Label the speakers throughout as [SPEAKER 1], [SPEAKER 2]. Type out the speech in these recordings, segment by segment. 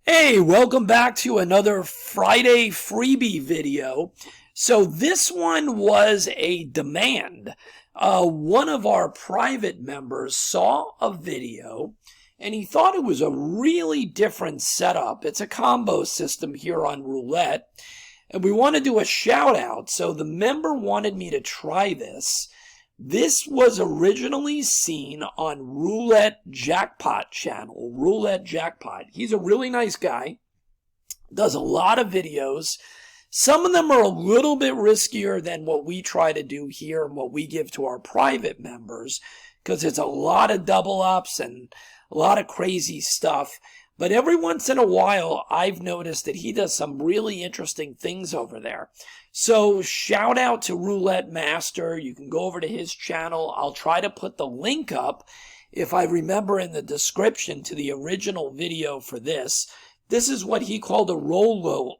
[SPEAKER 1] Hey, welcome back to another Friday freebie video. So this one was a demand. One of our private members saw a video and he thought it was a really different setup. It's a combo system here on Roulette, and we want to do a shout out. So the member wanted me to try this. This was originally seen on Roulette Jackpot channel, Roulette Jackpot. He's a really nice guy, does a lot of videos. Some of them are a little bit riskier than what we try to do here and what we give to our private members, because it's a lot of double ups and a lot of crazy stuff. But every once in a while, I've noticed that he does some really interesting things over there. So shout out to Roulette Master. You can go over to his channel. I'll try to put the link up, if I remember, in the description to the original video for this. This is what he called a low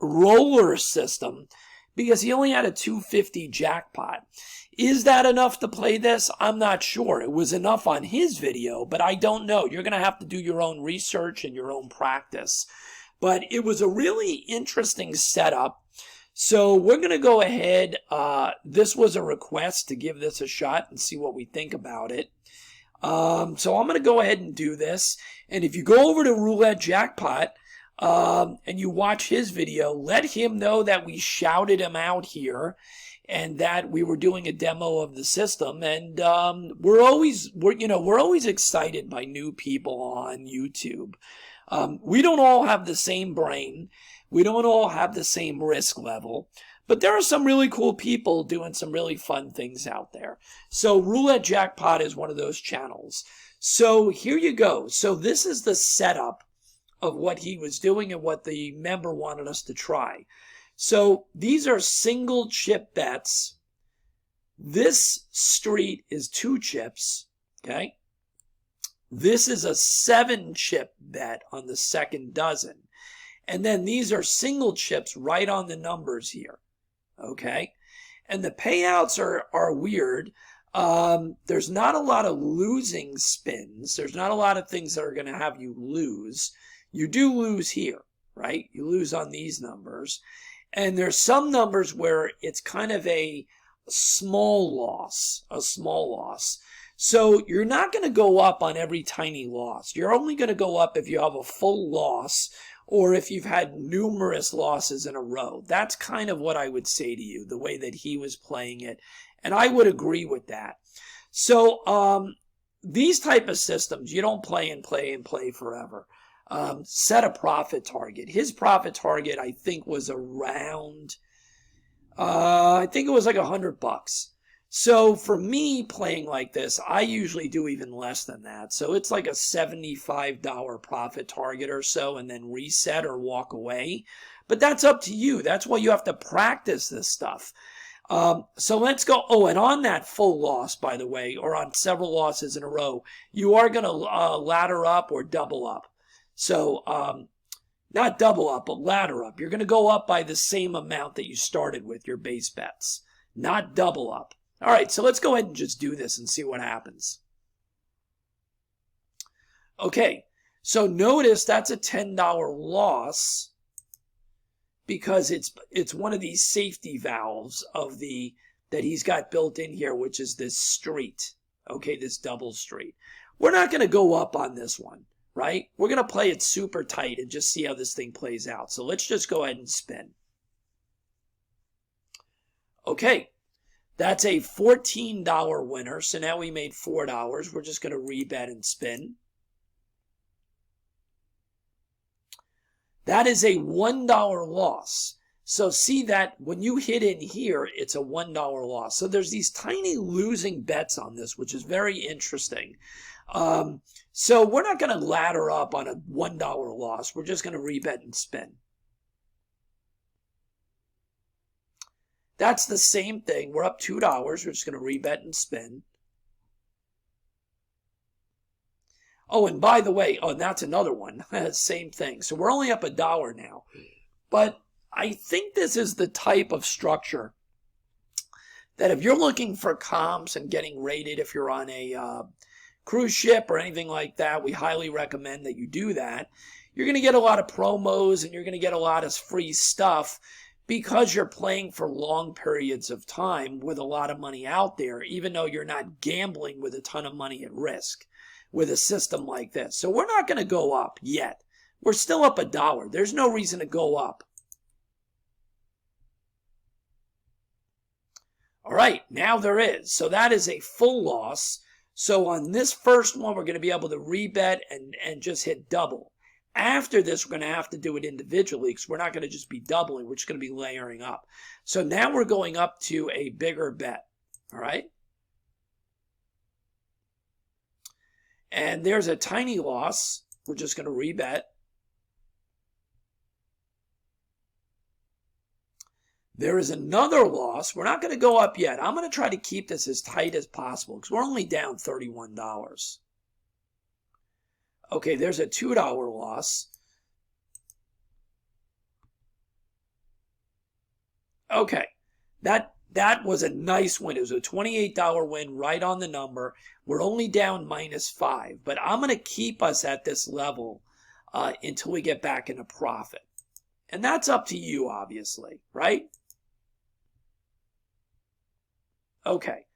[SPEAKER 1] roller system, because he only had a 250 jackpot. Is that enough to play this? I'm not sure. It was enough on his video, but I don't know. You're going to have to do your own research and your own practice. But it was a really interesting setup. So we're going to go ahead. This was a request to give this a shot and see what we think about it. So I'm going to go ahead and do this. And if you go over to Roulette Jackpot and you watch his video, let him know that we shouted him out here and that we were doing a demo of the system. And we're always excited by new people on YouTube. We don't all have the same brain. We don't all have the same risk level. But there are some really cool people doing some really fun things out there. So Roulette Jackpot is one of those channels. So here you go. So this is the setup of what he was doing and what the member wanted us to try. So these are single chip bets. This street is 2 chips, okay? This is a 7 chip bet on the second dozen. And then these are single chips right on the numbers here, okay? And the payouts are weird. There's not a lot of losing spins. There's not a lot of things that are going to have you lose. You do lose here, right? You lose on these numbers. And there's some numbers where it's kind of a small loss, So you're not going to go up on every tiny loss. You're only going to go up if you have a full loss or if you've had numerous losses in a row. That's kind of what I would say to you, the way that he was playing it. And I would agree with that. So these type of systems, you don't play and play forever. Set a profit target. His profit target, I think, was around, I think it was like $100. So for me playing like this, I usually do even less than that. So it's like a $75 profit target or so, and then reset or walk away. But that's up to you. That's why you have to practice this stuff. So let's go. Oh, and on that full loss, by the way, or on several losses in a row, you are going to ladder up or double up. So not double up, but ladder up. You're going to go up by the same amount that you started with your base bets, not double up. All right, so let's go ahead and just do this and see what happens. Okay, so notice that's a $10 loss because it's one of these safety valves of that he's got built in here, which is this street. Okay, this double street. We're not going to go up on this one, right? We're going to play it super tight and just see how this thing plays out. So let's just go ahead and spin. Okay. That's a $14 winner. So now we made $4. We're just going to rebet and spin. That is a $1 loss. So see that when you hit in here, it's a $1 loss. So there's these tiny losing bets on this, which is very interesting. So we're not going to ladder up on a $1 loss. We're just going to rebet and spin. That's the same thing. We're up $2. We're just going to rebet and spin. Oh, and by the way, oh, and that's another one. Same thing. So we're only up $1 now. But I think this is the type of structure that if you're looking for comps and getting rated, if you're on a cruise ship or anything like that, we highly recommend that you do that. You're going to get a lot of promos and you're going to get a lot of free stuff because you're playing for long periods of time with a lot of money out there, even though you're not gambling with a ton of money at risk with a system like this. So we're not going to go up yet. We're still up $1. There's no reason to go up. All right, now there is. So that is a full loss. So on this first one, we're going to be able to rebet and just hit double. After this, we're going to have to do it individually because we're not going to just be doubling. We're just going to be layering up. So now we're going up to a bigger bet. All right. And there's a tiny loss. We're just going to rebet. There is another loss. We're not going to go up yet. I'm going to try to keep this as tight as possible because we're only down $31. Okay, there's a $2 loss. Okay, that was a nice win. It was a $28 win right on the number. We're only down -5, but I'm going to keep us at this level until we get back into profit. And that's up to you, obviously, right? Okay.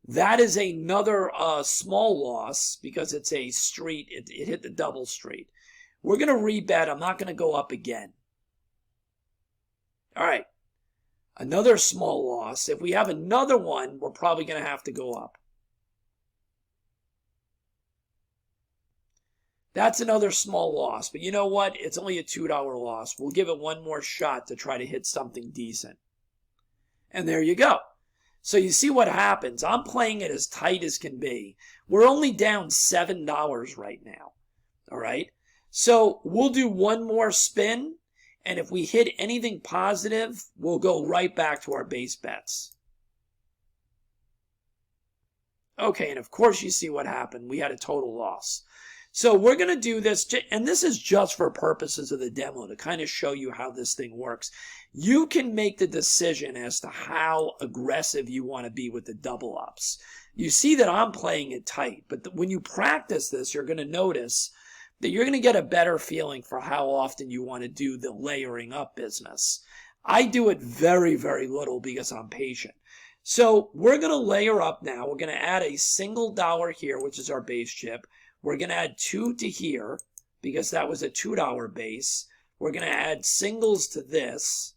[SPEAKER 1] That is another small loss because it's a street. It hit the double street. We're going to rebet. I'm not going to go up again. All right. Another small loss. If we have another one, we're probably going to have to go up. That's another small loss. But you know what? It's only a $2 loss. We'll give it one more shot to try to hit something decent. And there you go. So you see what happens. I'm playing it as tight as can be. We're only down $7 right now. All right. So we'll do one more spin. And if we hit anything positive, we'll go right back to our base bets. Okay. And of course you see what happened. We had a total loss. So we're going to do this, and this is just for purposes of the demo to kind of show you how this thing works. You can make the decision as to how aggressive you want to be with the double ups. You see that I'm playing it tight, but when you practice this, you're going to notice that you're going to get a better feeling for how often you want to do the layering up business. I do it very, very little because I'm patient. So we're going to layer up now. We're going to add a single dollar here, which is our base chip. We're going to add 2 to here because that was a $2 base. We're going to add singles to this,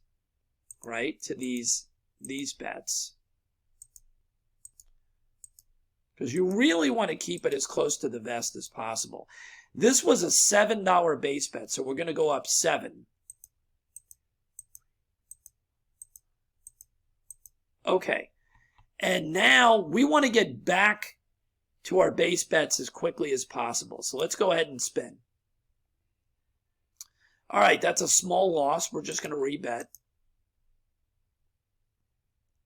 [SPEAKER 1] right, to these bets. Because you really want to keep it as close to the vest as possible. This was a $7 base bet, so we're going to go up 7. Okay, and now we want to get back to our base bets as quickly as possible. So let's go ahead and spin. All right, that's a small loss. We're just going to rebet.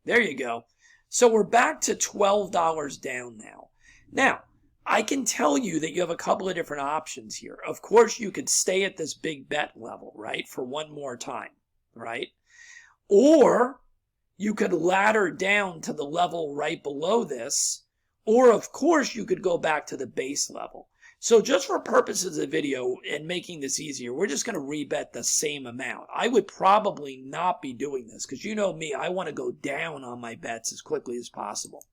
[SPEAKER 1] There you go. So we're back to $12 down now. Now, I can tell you that you have a couple of different options here. Of course, you could stay at this big bet level, right, for one more time, right? Or you could ladder down to the level right below this. Or, of course, you could go back to the base level. So just for purposes of the video and making this easier, we're just going to rebet the same amount. I would probably not be doing this because you know me, I want to go down on my bets as quickly as possible.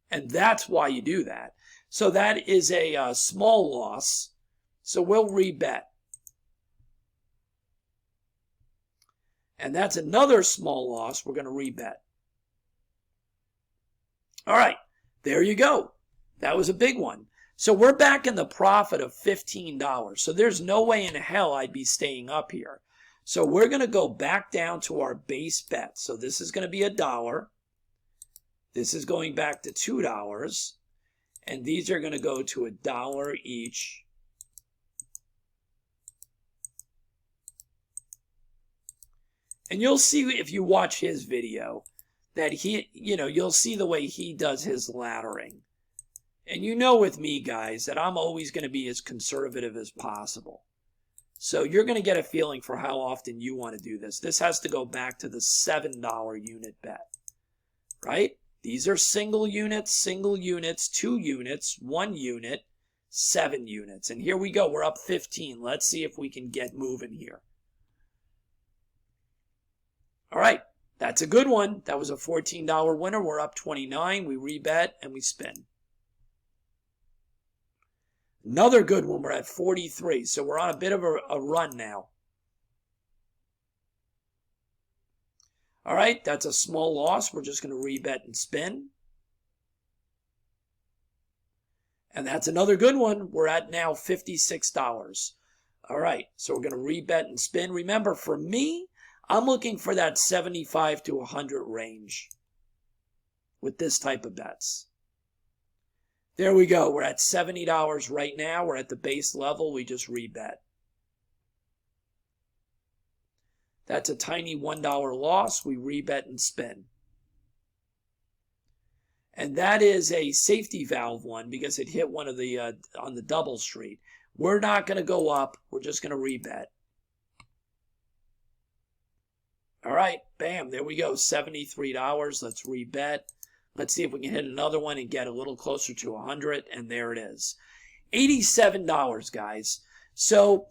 [SPEAKER 1] And that's why you do that. So that is a small loss. So we'll rebet. And that's another small loss. We're going to rebet. All right, there you go. That was a big one. So we're back in the profit of $15. So there's no way in hell I'd be staying up here. So we're going to go back down to our base bet. So this is going to be $1. This is going back to $2. And these are going to go to $1 each. And you'll see if you watch his video that you'll see the way he does his laddering. And you know with me, guys, that I'm always going to be as conservative as possible. So you're going to get a feeling for how often you want to do this. This has to go back to the $7 unit bet, right? These are single units, 2 units, 1 unit, 7 units. And here we go. We're up 15. Let's see if we can get moving here. All right. That's a good one. That was a $14 winner. We're up 29. We rebet and we spin. Another good one. We're at 43. So we're on a bit of a run now. All right, that's a small loss. We're just going to rebet and spin. And that's another good one. We're at now $56. All right, so we're going to rebet and spin. Remember, for me, I'm looking for that 75 to 100 range with this type of bets. There we go. We're at $70 right now. We're at the base level. We just rebet. That's a tiny $1 loss. We rebet and spin. And that is a safety valve one because it hit one of the on the double street. We're not going to go up. We're just going to rebet. All right, bam, there we go, $73. Let's rebet. Let's see if we can hit another one and get a little closer to 100, and there it is. $87, guys. So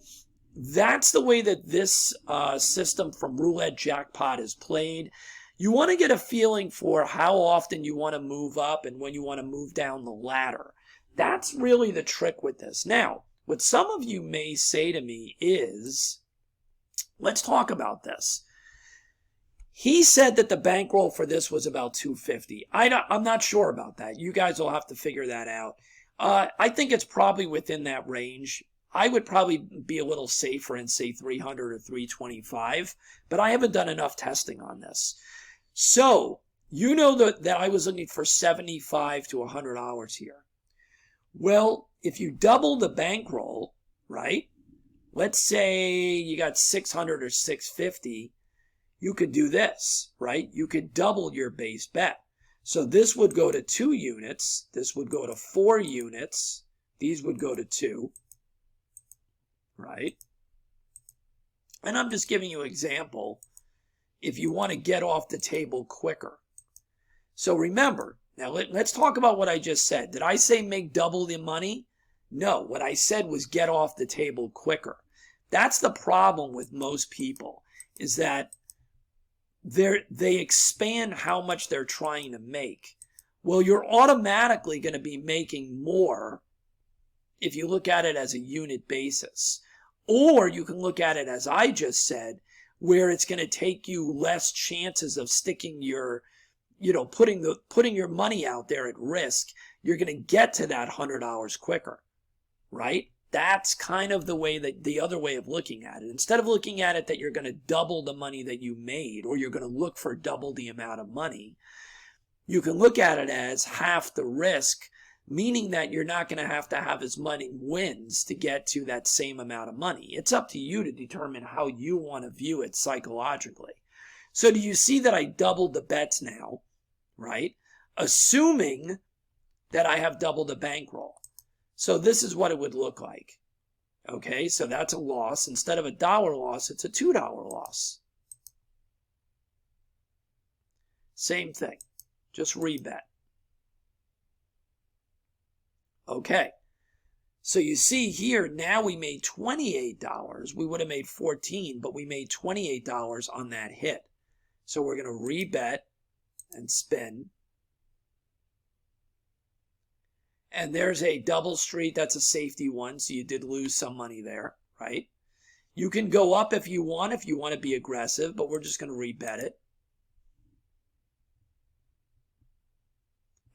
[SPEAKER 1] that's the way that this system from Roulette Jackpot is played. You want to get a feeling for how often you want to move up and when you want to move down the ladder. That's really the trick with this. Now, what some of you may say to me is, let's talk about this. He said that the bankroll for this was about $250. I'm not sure about that. You guys will have to figure that out. I think it's probably within that range. I would probably be a little safer and say 300 or 325, but I haven't done enough testing on this. So, you know that I was looking for 75 to $100 here. Well, if you double the bankroll, right? Let's say you got 600 or 650, you could do this, right? You could double your base bet. So this would go to 2 units. This would go to 4 units. These would go to 2. Right? And I'm just giving you an example if you want to get off the table quicker. So remember, now let's talk about what I just said. Did I say make double the money? No, what I said was get off the table quicker. That's the problem with most people, is that they expand how much they're trying to make. Well, you're automatically going to be making more if you look at it as a unit basis. Or you can look at it as I just said, where it's going to take you less chances of sticking your, putting your money out there at risk. You're going to get to that $100 quicker, right? That's kind of the other way of looking at it. Instead of looking at it that you're going to double the money that you made, or you're going to look for double the amount of money, you can look at it as half the risk, meaning that you're not going to have as many wins to get to that same amount of money. It's up to you to determine how you want to view it psychologically. So do you see that I doubled the bets now, right? Assuming that I have double the bankroll. So this is what it would look like. Okay, so that's a loss. Instead of a $1 loss, it's a $2 loss. Same thing. Just rebet. Okay, so you see here, now we made $28. We would have made $14, but we made $28 on that hit. So we're going to rebet and spin. And there's a double street. That's a safety one, so you did lose some money there, right? You can go up if you want to be aggressive, but we're just going to rebet it.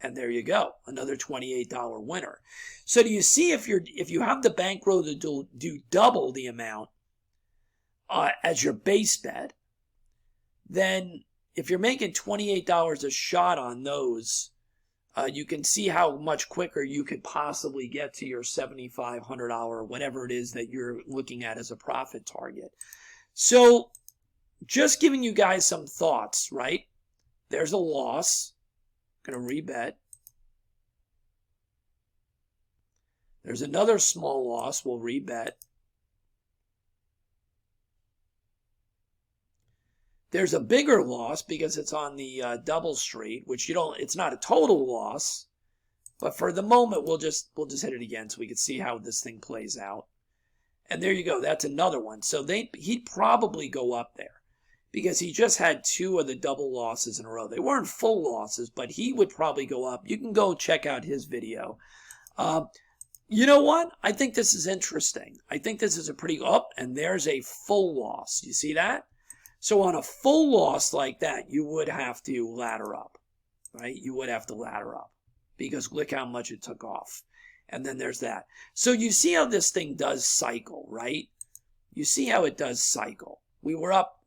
[SPEAKER 1] And there you go, another $28 winner. So do you see, if you have the bankroll to do double the amount as your base bet, then if you're making $28 a shot on those, you can see how much quicker you could possibly get to your $7,500 or whatever it is that you're looking at as a profit target. So just giving you guys some thoughts, right? There's a loss. Going to rebet. There's another small loss. We'll rebet. There's a bigger loss because it's on the double street, which it's not a total loss, but for the moment we'll just hit it again so we can see how this thing plays out. And there you go. That's another one. So he'd probably go up there because he just had 2 of the double losses in a row. They weren't full losses, but he would probably go up. You can go check out his video. You know what? I think this is interesting. I think this is a pretty and there's a full loss. You see that? So on a full loss like that, you would have to ladder up, right? You would have to ladder up because look how much it took off. And then there's that. So you see how this thing does cycle, right? You see how it does cycle. We were up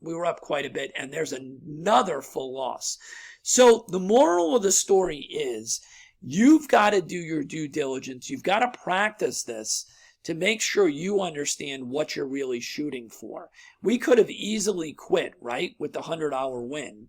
[SPEAKER 1] quite a bit, and there's another full loss. So the moral of the story is you've got to do your due diligence. You've got to practice this to make sure you understand what you're really shooting for. We could have easily quit, right, with the $100 win,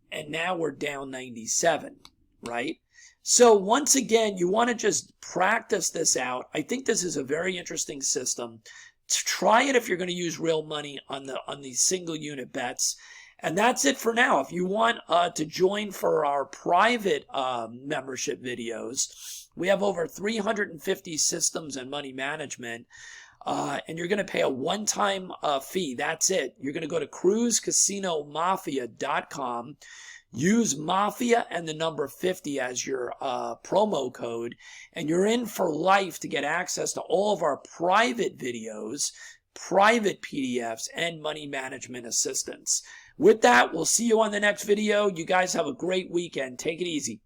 [SPEAKER 1] and now we're down 97, right? So once again, you want to just practice this out. I think this is a very interesting system. Try it if you're going to use real money on these single unit bets. And that's it for now. If you want to join for our private membership videos, we have over 350 systems and money management. And you're going to pay a one-time fee. That's it. You're going to go to cruisecasinomafia.com. Use Mafia and the number 50 as your promo code, and you're in for life to get access to all of our private videos, private PDFs, and money management assistance. With that, we'll see you on the next video. You guys have a great weekend. Take it easy.